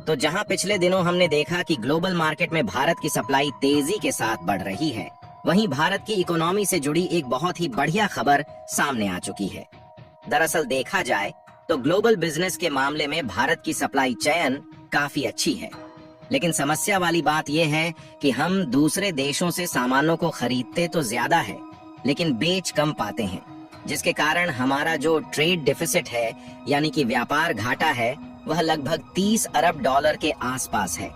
तो जहां पिछले दिनों हमने देखा कि ग्लोबल मार्केट में भारत की सप्लाई तेजी के साथ बढ़ रही है, वहीं भारत की इकोनॉमी से जुड़ी एक बहुत ही बढ़िया खबर सामने आ चुकी है। दरअसल देखा जाए तो ग्लोबल बिजनेस के मामले में भारत की सप्लाई चेन काफी अच्छी है, लेकिन समस्या वाली बात यह है कि हम दूसरे देशों से सामानों को खरीदते तो ज्यादा है, लेकिन बेच कम पाते हैं, जिसके कारण हमारा जो ट्रेड डिफिसिट है यानी कि व्यापार घाटा है, वह लगभग 30 अरब डॉलर के आसपास है।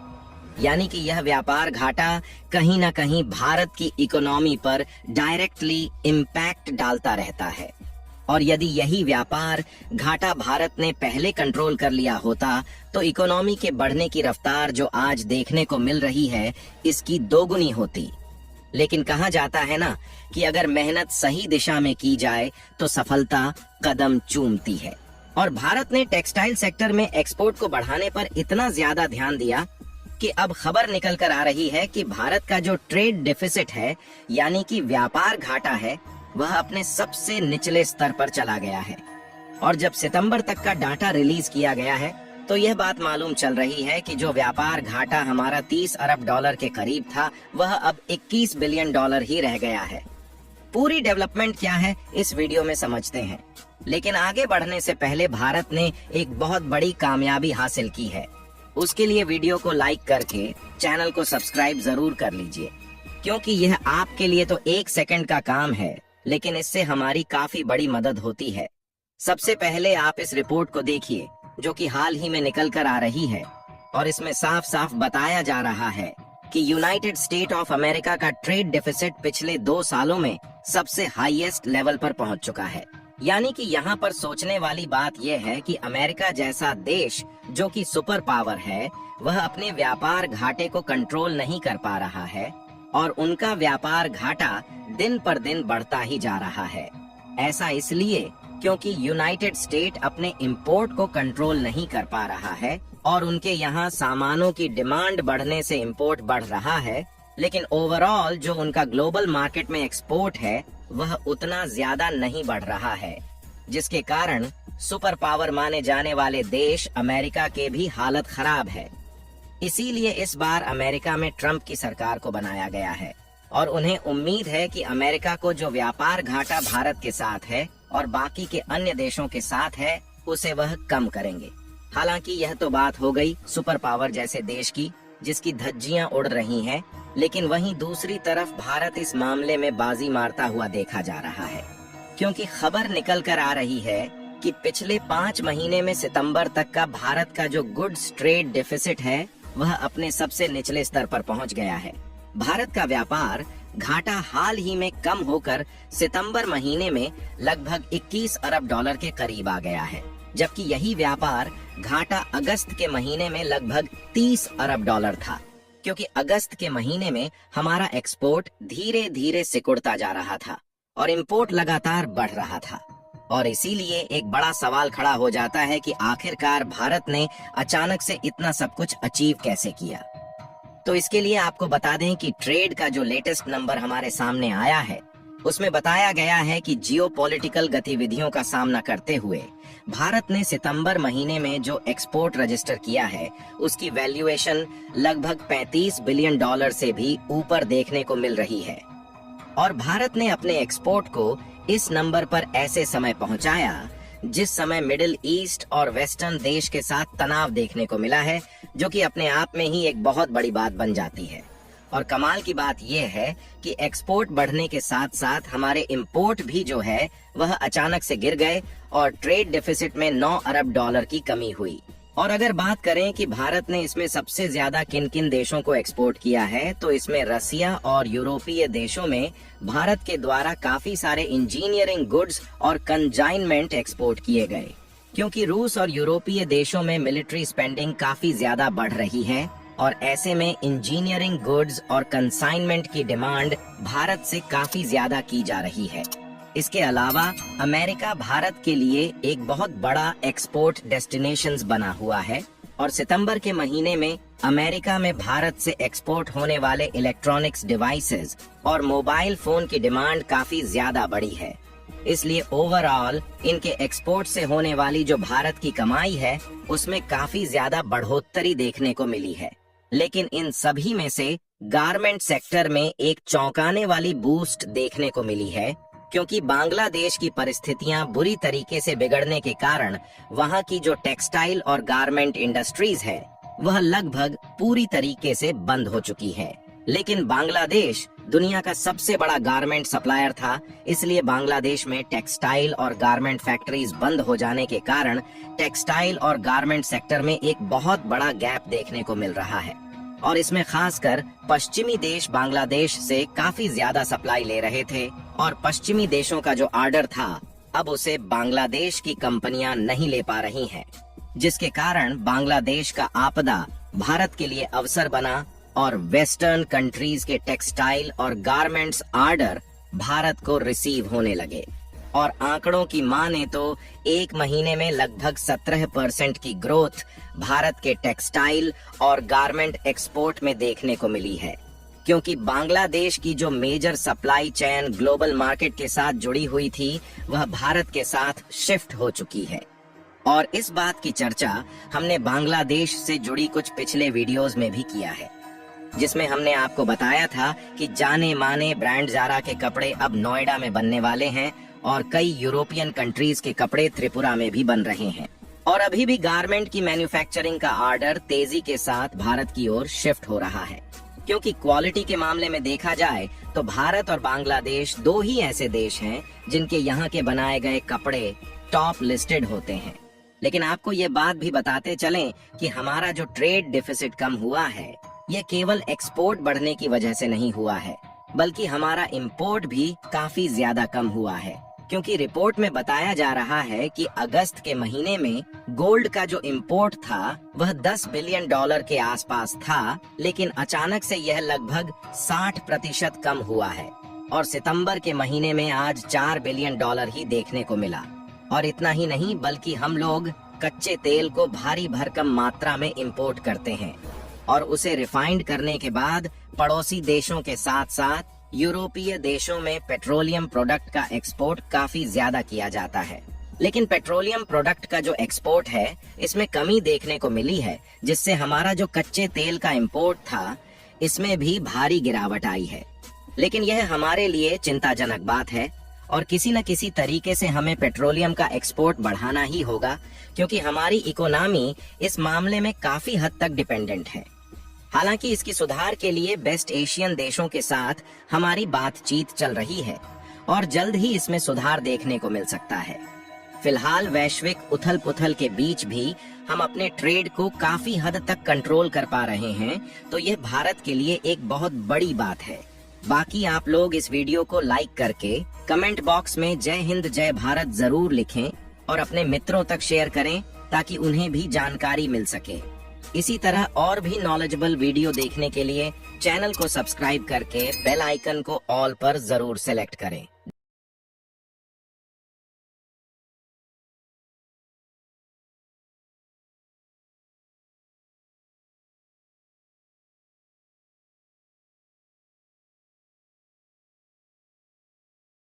यानी कि यह व्यापार घाटा कहीं ना कहीं भारत की इकोनॉमी पर डायरेक्टली इम्पैक्ट डालता रहता है। और यदि यही व्यापार घाटा भारत ने पहले कंट्रोल कर लिया होता तो इकोनॉमी के बढ़ने की रफ्तार जो आज देखने को मिल रही है, इसकी दोगुनी होती। लेकिन कहा जाता है ना कि अगर मेहनत सही दिशा में की जाए तो सफलता कदम चूमती है। और भारत ने टेक्सटाइल सेक्टर में एक्सपोर्ट को बढ़ाने पर इतना ज्यादा ध्यान दिया कि अब खबर निकल कर आ रही है कि भारत का जो ट्रेड डिफिसिट है यानी कि व्यापार घाटा है, वह अपने सबसे निचले स्तर पर चला गया है। और जब सितंबर तक का डाटा रिलीज किया गया है तो यह बात मालूम चल रही है कि जो व्यापार घाटा हमारा 30 अरब डॉलर के करीब था, वह अब 21 बिलियन डॉलर ही रह गया है। पूरी डेवलपमेंट क्या है इस वीडियो में समझते हैं, लेकिन आगे बढ़ने से पहले भारत ने एक बहुत बड़ी कामयाबी हासिल की है। उसके लिए वीडियो को लाइक करके चैनल को सब्सक्राइब जरूर कर लीजिए, क्योंकि यह आपके लिए तो 1 सेकंड का काम है, लेकिन इससे हमारी काफी बड़ी मदद होती है। सबसे पहले आप इस रिपोर्ट को देखिए जो कि हाल ही में निकल कर आ रही है, और इसमें साफ साफ बताया जा रहा है कि यूनाइटेड स्टेट ऑफ अमेरिका का ट्रेड डेफिसिट पिछले 2 सालों में सबसे हाईएस्ट लेवल पर पहुंच चुका है। यानी कि यहाँ पर सोचने वाली बात यह है कि अमेरिका जैसा देश जो कि सुपर पावर है, वह अपने व्यापार घाटे को कंट्रोल नहीं कर पा रहा है और उनका व्यापार घाटा दिन पर दिन बढ़ता ही जा रहा है। ऐसा इसलिए क्योंकि यूनाइटेड स्टेट अपने इंपोर्ट को कंट्रोल नहीं कर पा रहा है और उनके यहाँ सामानों की डिमांड बढ़ने से इंपोर्ट बढ़ रहा है, लेकिन ओवरऑल जो उनका ग्लोबल मार्केट में एक्सपोर्ट है वह उतना ज्यादा नहीं बढ़ रहा है, जिसके कारण सुपर पावर माने जाने वाले देश अमेरिका के भी हालत खराब है। इसीलिए इस बार अमेरिका में ट्रम्प की सरकार को बनाया गया है और उन्हें उम्मीद है कि अमेरिका को जो व्यापार घाटा भारत के साथ है और बाकी के अन्य देशों के साथ है, उसे वह कम करेंगे। हालांकि यह तो बात हो गई सुपर पावर जैसे देश की जिसकी धज्जियां उड़ रही हैं, लेकिन वहीं दूसरी तरफ भारत इस मामले में बाजी मारता हुआ देखा जा रहा है, क्योंकि खबर निकल कर आ रही है कि पिछले 5 महीने में सितंबर तक का भारत का जो गुड्स ट्रेड डेफिसिट है, वह अपने सबसे निचले स्तर पर पहुंच गया है। भारत का व्यापार घाटा हाल ही में कम होकर सितंबर महीने में लगभग 21 अरब डॉलर के करीब आ गया है, जबकि यही व्यापार घाटा अगस्त के महीने में लगभग 30 अरब डॉलर था, क्योंकि अगस्त के महीने में हमारा एक्सपोर्ट धीरे धीरे सिकुड़ता जा रहा था और इंपोर्ट लगातार बढ़ रहा था। और इसीलिए एक बड़ा सवाल खड़ा हो जाता है कि आखिरकार भारत ने अचानक से इतना सब कुछ अचीव कैसे किया। तो इसके लिए आपको बता दें कि ट्रेड का जो लेटेस्ट नंबर हमारे सामने आया है, उसमें बताया गया है कि जियोपॉलिटिकल गतिविधियों का सामना करते हुए भारत ने सितंबर महीने में जो एक्सपोर्ट रजिस्टर किया है, उसकी वैल्यूएशन लगभग 35 बिलियन डॉलर से भी ऊपर देखने को मिल रही है। और भारत ने अपने एक्सपोर्ट को इस नंबर पर ऐसे समय पहुंचाया जिस समय मिडिल ईस्ट और वेस्टर्न देश के साथ तनाव देखने को मिला है, जो कि अपने आप में ही एक बहुत बड़ी बात बन जाती है। और कमाल की बात यह है कि एक्सपोर्ट बढ़ने के साथ साथ हमारे इंपोर्ट भी जो है वह अचानक से गिर गए और ट्रेड डेफिसिट में 9 अरब डॉलर की कमी हुई। और अगर बात करें कि भारत ने इसमें सबसे ज्यादा किन किन देशों को एक्सपोर्ट किया है, तो इसमें रसिया और यूरोपीय देशों में भारत के द्वारा काफी सारे इंजीनियरिंग गुड्स और कंजाइनमेंट एक्सपोर्ट किए गए, क्योंकि रूस और यूरोपीय देशों में मिलिट्री स्पेंडिंग काफी ज्यादा बढ़ रही है और ऐसे में इंजीनियरिंग गुड्स और कंसाइनमेंट की डिमांड भारत से काफी ज्यादा की जा रही है। इसके अलावा अमेरिका भारत के लिए एक बहुत बड़ा एक्सपोर्ट डेस्टिनेशंस बना हुआ है और सितंबर के महीने में अमेरिका में भारत से एक्सपोर्ट होने वाले इलेक्ट्रॉनिक्स डिवाइसेस और मोबाइल फोन की डिमांड काफी ज्यादा बढ़ी है। इसलिए ओवरऑल इनके एक्सपोर्ट से होने वाली जो भारत की कमाई है उसमें काफी ज्यादा बढ़ोतरी देखने को मिली है। लेकिन इन सभी में से गारमेंट सेक्टर में एक चौंकाने वाली बूस्ट देखने को मिली है, क्योंकि बांग्लादेश की परिस्थितियां बुरी तरीके से बिगड़ने के कारण वहां की जो टेक्सटाइल और गारमेंट इंडस्ट्रीज है वह लगभग पूरी तरीके से बंद हो चुकी है। लेकिन बांग्लादेश दुनिया का सबसे बड़ा गारमेंट सप्लायर था, इसलिए बांग्लादेश में टेक्सटाइल और गारमेंट फैक्ट्रीज बंद हो जाने के कारण टेक्सटाइल और गारमेंट सेक्टर में एक बहुत बड़ा गैप देखने को मिल रहा है। और इसमें खासकर पश्चिमी देश बांग्लादेश से काफी ज्यादा सप्लाई ले रहे थे और पश्चिमी देशों का जो ऑर्डर था अब उसे बांग्लादेश की कंपनियां नहीं ले पा रही हैं, जिसके कारण बांग्लादेश का आपदा भारत के लिए अवसर बना और वेस्टर्न कंट्रीज के टेक्सटाइल और गारमेंट्स ऑर्डर भारत को रिसीव होने लगे। और आंकड़ों की माने तो एक महीने में लगभग 17% की ग्रोथ भारत के टेक्सटाइल और गारमेंट एक्सपोर्ट में देखने को मिली है, क्योंकि बांग्लादेश की जो major supply chain global market के साथ जुड़ी हुई थी वह भारत के साथ शिफ्ट हो चुकी है। और इस बात की चर्चा हमने बांग्लादेश से जुड़ी कुछ पिछले वीडियोस में भी किया है, जिसमें हमने आपको बताया था कि जाने माने ब्रांड ज़ारा के कपड़े अब नोएडा में बनने वाले हैं और कई यूरोपियन कंट्रीज के कपड़े त्रिपुरा में भी बन रहे हैं। और अभी भी गारमेंट की मैन्युफैक्चरिंग का ऑर्डर तेजी के साथ भारत की ओर शिफ्ट हो रहा है, क्योंकि क्वालिटी के मामले में देखा जाए तो भारत और बांग्लादेश दो ही ऐसे देश हैं जिनके यहाँ के बनाए गए कपड़े टॉप लिस्टेड होते हैं। लेकिन आपको ये बात भी बताते चलें कि हमारा जो ट्रेड डिफिसिट कम हुआ है ये केवल एक्सपोर्ट बढ़ने की वजह से नहीं हुआ है, बल्कि हमारा इंपोर्ट भी काफी ज्यादा कम हुआ है, क्योंकि रिपोर्ट में बताया जा रहा है कि अगस्त के महीने में गोल्ड का जो इंपोर्ट था वह $10 बिलियन के आसपास था, लेकिन अचानक से यह लगभग 60% कम हुआ है और सितंबर के महीने में आज $4 बिलियन ही देखने को मिला। और इतना ही नहीं, बल्कि हम लोग कच्चे तेल को भारी भरकम मात्रा में इंपोर्ट करते हैं और उसे रिफाइंड करने के बाद पड़ोसी देशों के साथ साथ यूरोपीय देशों में पेट्रोलियम प्रोडक्ट का एक्सपोर्ट काफी ज्यादा किया जाता है। लेकिन पेट्रोलियम प्रोडक्ट का जो एक्सपोर्ट है इसमें कमी देखने को मिली है, जिससे हमारा जो कच्चे तेल का इंपोर्ट था इसमें भी भारी गिरावट आई है। लेकिन यह हमारे लिए चिंताजनक बात है और किसी न किसी तरीके से हमें पेट्रोलियम का एक्सपोर्ट बढ़ाना ही होगा, क्योंकि हमारी इकोनॉमी इस मामले में काफी हद तक डिपेंडेंट है। हालांकि इसकी सुधार के लिए बेस्ट एशियन देशों के साथ हमारी बातचीत चल रही है और जल्द ही इसमें सुधार देखने को मिल सकता है। फिलहाल वैश्विक उथल पुथल के बीच भी हम अपने ट्रेड को काफी हद तक कंट्रोल कर पा रहे हैं, तो यह भारत के लिए एक बहुत बड़ी बात है। बाकी आप लोग इस वीडियो को लाइक करके कमेंट बॉक्स में जय हिंद जय भारत जरूर लिखें और अपने मित्रों तक शेयर करें ताकि उन्हें भी जानकारी मिल सके। इसी तरह और भी नॉलेजेबल वीडियो देखने के लिए चैनल को सब्सक्राइब करके बेल आइकन को ऑल पर जरूर सेलेक्ट करें।